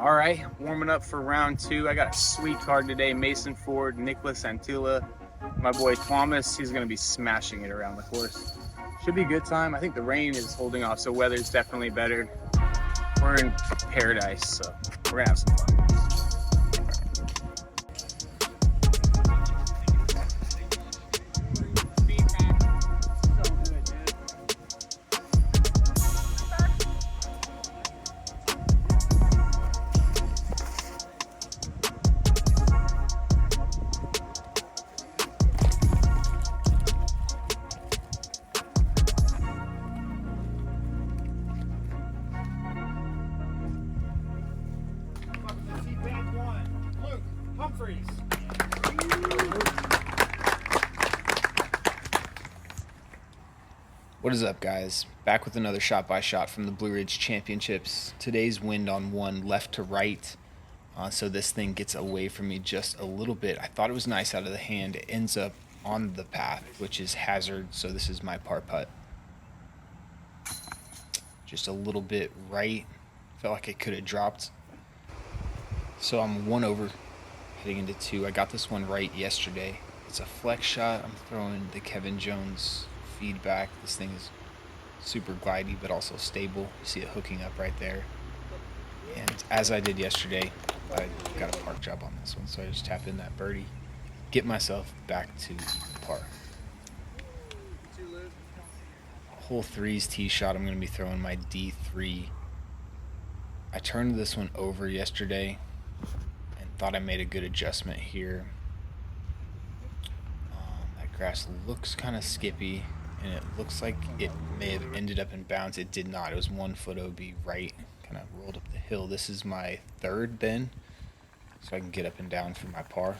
All right, warming up for round two. I got a sweet card today. Mason Ford, Nicholas Antilla, my boy Thomas. He's going to be smashing it around the course. Should be a good time. I think the rain is holding off, so weather's definitely better. We're in paradise, so we're going to have some fun. Humphries. What is up, guys? Back with another shot by shot from the Blue Ridge Championships. Today's wind on one left to right, so this thing gets away from me just a little bit. I thought it was nice out of the hand. It ends up on the path, which is hazard, so this is my par putt. Just a little bit right. Felt like it could have dropped. So I'm one over heading into two. I got this one right yesterday. It's a flex shot. I'm throwing the Kevin Jones feedback. This thing is super glidey but also stable. You see it hooking up right there. And as I did yesterday, I got a park job on this one, so I just tap in that birdie, get myself back to par. Hole 3's tee shot, I'm going to be throwing my D3. I turned this one over yesterday and thought I made a good adjustment here. That grass looks kind of skippy, and it looks like it may have ended up in bounds. It did not. It was 1 foot OB right, kind of rolled up the hill. This is my third bend, so I can get up and down for my par.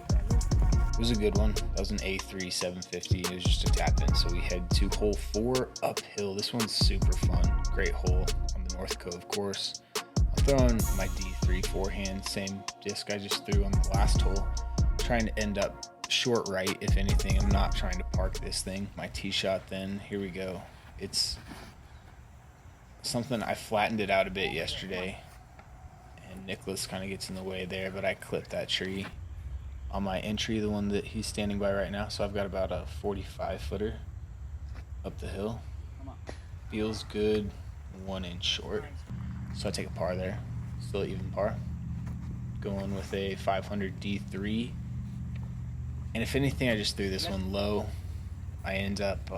It was a good one. That was an A3 750. It was just a tap in, so we head to hole 4 uphill. This one's super fun. Great hole on the North Cove course. I'm throwing my D3 forehand, same disc I just threw on the last hole. Trying to end up short right, if anything. I'm not trying to park this thing. My tee shot then, here we go. It's something, I flattened it out a bit yesterday, and Nicholas kind of gets in the way there, but I clipped that tree on my entry, the one that he's standing by right now. So I've got about a 45 footer up the hill. Feels good, 1 inch short. So I take a par there, still even par. Going with a 500 D3. And if anything, I just threw this one low. I end up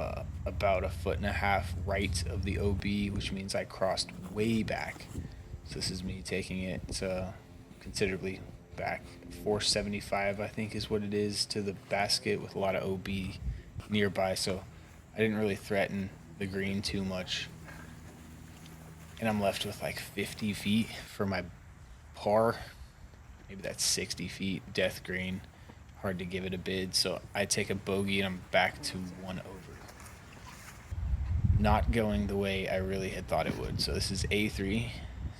about 1.5 foot right of the OB, which means I crossed way back. So this is me taking it considerably back. 475, I think, is what it is to the basket, with a lot of OB nearby. So I didn't really threaten the green too much. And I'm left with like 50 feet for my par. Maybe that's 60 feet, death green. Hard to give it a bid, so I take a bogey and I'm back to 1 over. Not going the way I really had thought it would. So this is A3,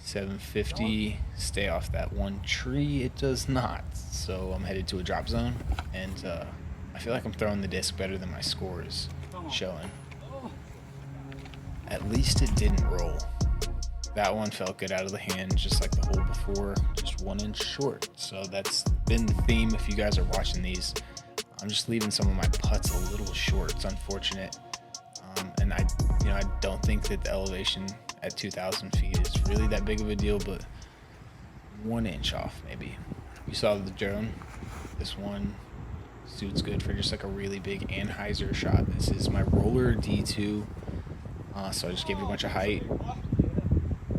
750. Stay off that one tree. It does not. So I'm headed to a drop zone, and I feel like I'm throwing the disc better than my score is showing. At least it didn't roll. That one felt good out of the hand, just like the hole before, just 1 inch short. So that's been the theme. If you guys are watching these, I'm just leaving some of my putts a little short. It's unfortunate. And I don't think that the elevation at 2,000 feet is really that big of a deal, but 1 inch off maybe. You saw the drone. This one suits good for just like a really big Anheuser shot. This is my roller D2. So I just gave it a bunch of height,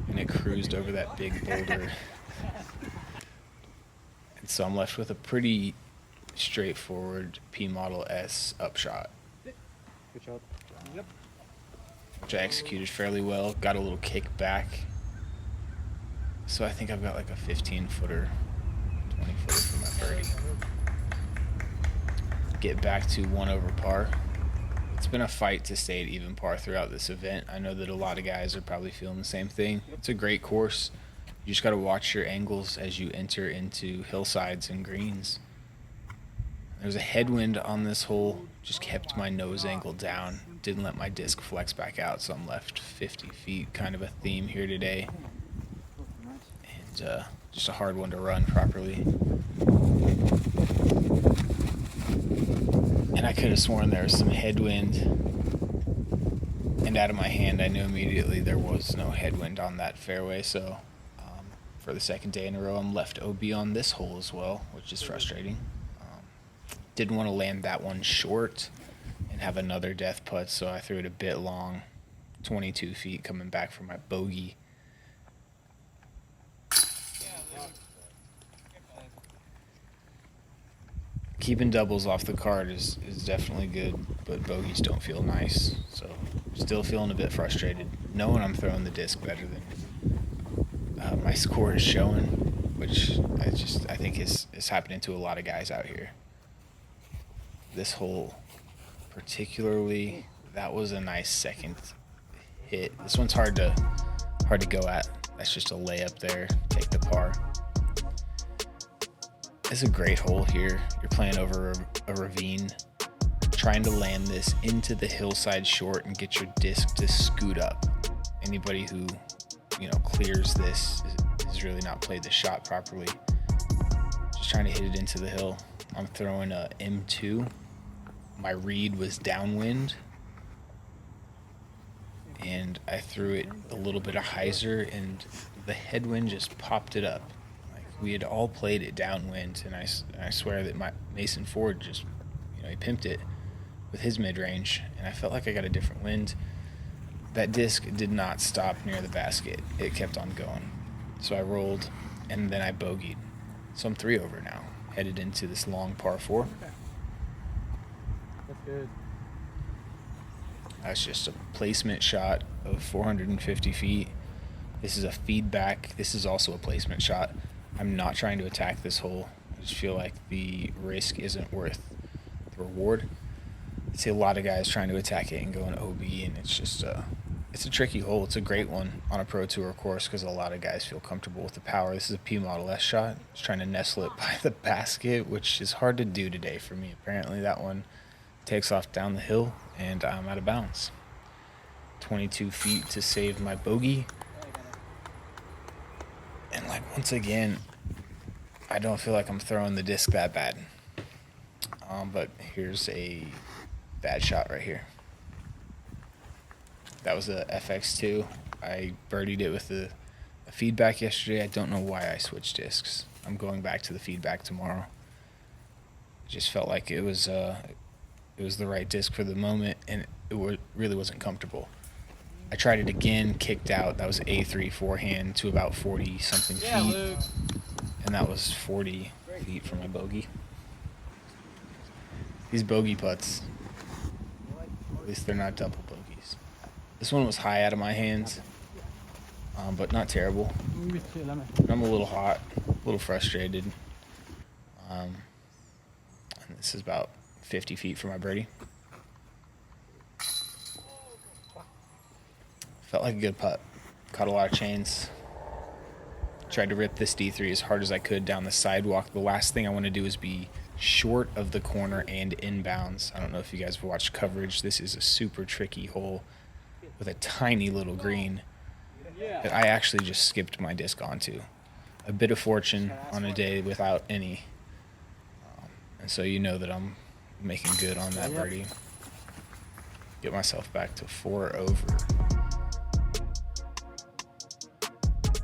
and it cruised over that big boulder. And so I'm left with a pretty straightforward P Model S upshot. Good shot. Yep. Which I executed fairly well. Got a little kick back. So I think I've got like a 15 footer, 20 footer for my birdie. Get back to 1 over par. It's been a fight to stay at even par throughout this event. I know that a lot of guys are probably feeling the same thing. It's a great course. You just got to watch your angles as you enter into hillsides and greens. There was a headwind on this hole, just kept my nose angle down, didn't let my disc flex back out, so I'm left 50 feet, kind of a theme here today. just a hard one to run properly. And I could have sworn there was some headwind. And out of my hand, I knew immediately there was no headwind on that fairway. So for the second day in a row, I'm left OB on this hole as well, which is frustrating. Didn't want to land that one short and have another death putt, so I threw it a bit long, 22 feet coming back from my bogey. Keeping doubles off the card is definitely good, but bogeys don't feel nice. So still feeling a bit frustrated, knowing I'm throwing the disc better than my score is showing, which I think is happening to a lot of guys out here. This hole particularly, that was a nice second hit. This one's hard to go at. That's just a layup there. Take the par. It's a great hole here. You're playing over a ravine, trying to land this into the hillside short and get your disc to scoot up. Anybody who, clears this has really not played the shot properly. Just trying to hit it into the hill. I'm throwing a M2. My read was downwind, and I threw it a little bit of hyzer, and the headwind just popped it up. Like, we had all played it downwind, and I swear that my Mason Ford just, he pimped it with his mid-range, and I felt like I got a different wind. That disc did not stop near the basket. It kept on going. So I rolled, and then I bogeyed. So I'm 3 over now, headed into this long par 4. That's good. That's just a placement shot of 450 feet. This is a feedback. This is also a placement shot. I'm not trying to attack this hole. I just feel like the risk isn't worth the reward. I see a lot of guys trying to attack it and going OB, and it's just it's a tricky hole. It's a great one on a Pro Tour course because a lot of guys feel comfortable with the power. This is a P Model S shot. Just trying to nestle it by the basket, which is hard to do today for me. Apparently that one takes off down the hill, and I'm out of bounds. 22 feet to save my bogey. And once again, I don't feel like I'm throwing the disc that bad. But here's a bad shot right here. That was a FX2. I birdied it with a feedback yesterday. I don't know why I switched discs. I'm going back to the feedback tomorrow. It just felt like it was the right disc for the moment, and it really wasn't comfortable. I tried it again, kicked out. That was A3 forehand to about 40-something feet. Luke. And that was 40 feet from my bogey. These bogey putts, at least they're not double bogeys. This one was high out of my hands, but not terrible. I'm a little hot, a little frustrated. And this is about 50 feet from my birdie. Felt like a good putt. Caught a lot of chains. Tried to rip this D3 as hard as I could down the sidewalk. The last thing I want to do is be short of the corner and inbounds. I don't know if you guys have watched coverage. This is a super tricky hole with a tiny little green that I actually just skipped my disc onto. A bit of fortune on a day without any. And so you know that I'm making good on that birdie. Get myself back to 4 over.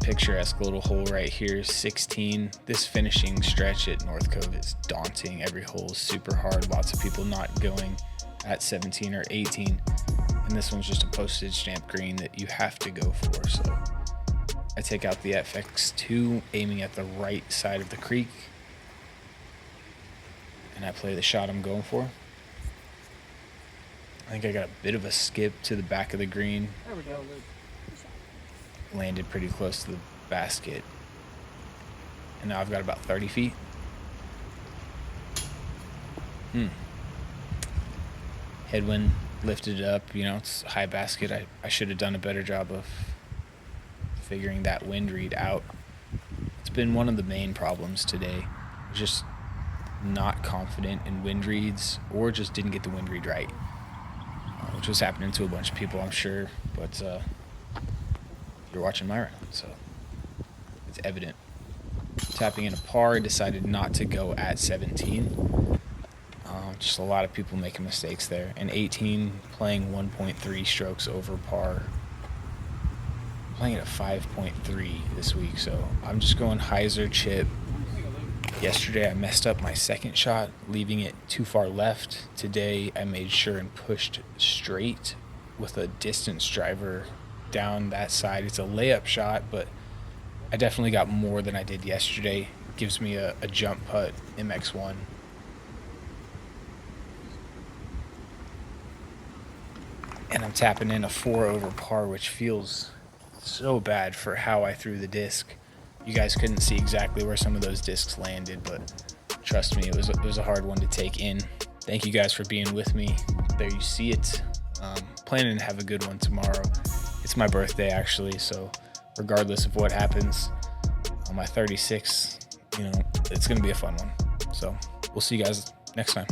Picturesque little hole right here, 16. This finishing stretch at North Cove is daunting. Every hole is super hard. Lots of people not going at 17 or 18. And this one's just a postage stamp green that you have to go for. So I take out the FX2, aiming at the right side of the creek. And I play the shot I'm going for. I think I got a bit of a skip to the back of the green. There we go, Luke. Landed pretty close to the basket. And now I've got about 30 feet. Headwind lifted it up. It's a high basket. I should have done a better job of figuring that wind read out. It's been one of the main problems today. Just not confident in wind reads, or just didn't get the wind read right. Which was happening to a bunch of people, I'm sure. But you're watching my round, so It's evident. Tapping in a par, decided not to go at 17. Just a lot of people making mistakes there. And 18, playing 1.3 strokes over par. I'm playing at 5.3 this week, so I'm just going hyzer chip. Yesterday I messed up my second shot, leaving it too far left. Today I made sure and pushed straight with a distance driver down that side. It's a layup shot, but I definitely got more than I did yesterday. Gives me a jump putt MX1. And I'm tapping in a 4 over par, which feels so bad for how I threw the disc. You guys couldn't see exactly where some of those discs landed, but trust me, it was a hard one to take in. Thank you guys for being with me. There you see it. Planning to have a good one tomorrow. It's my birthday, actually, so regardless of what happens on my 36th, it's going to be a fun one. So we'll see you guys next time.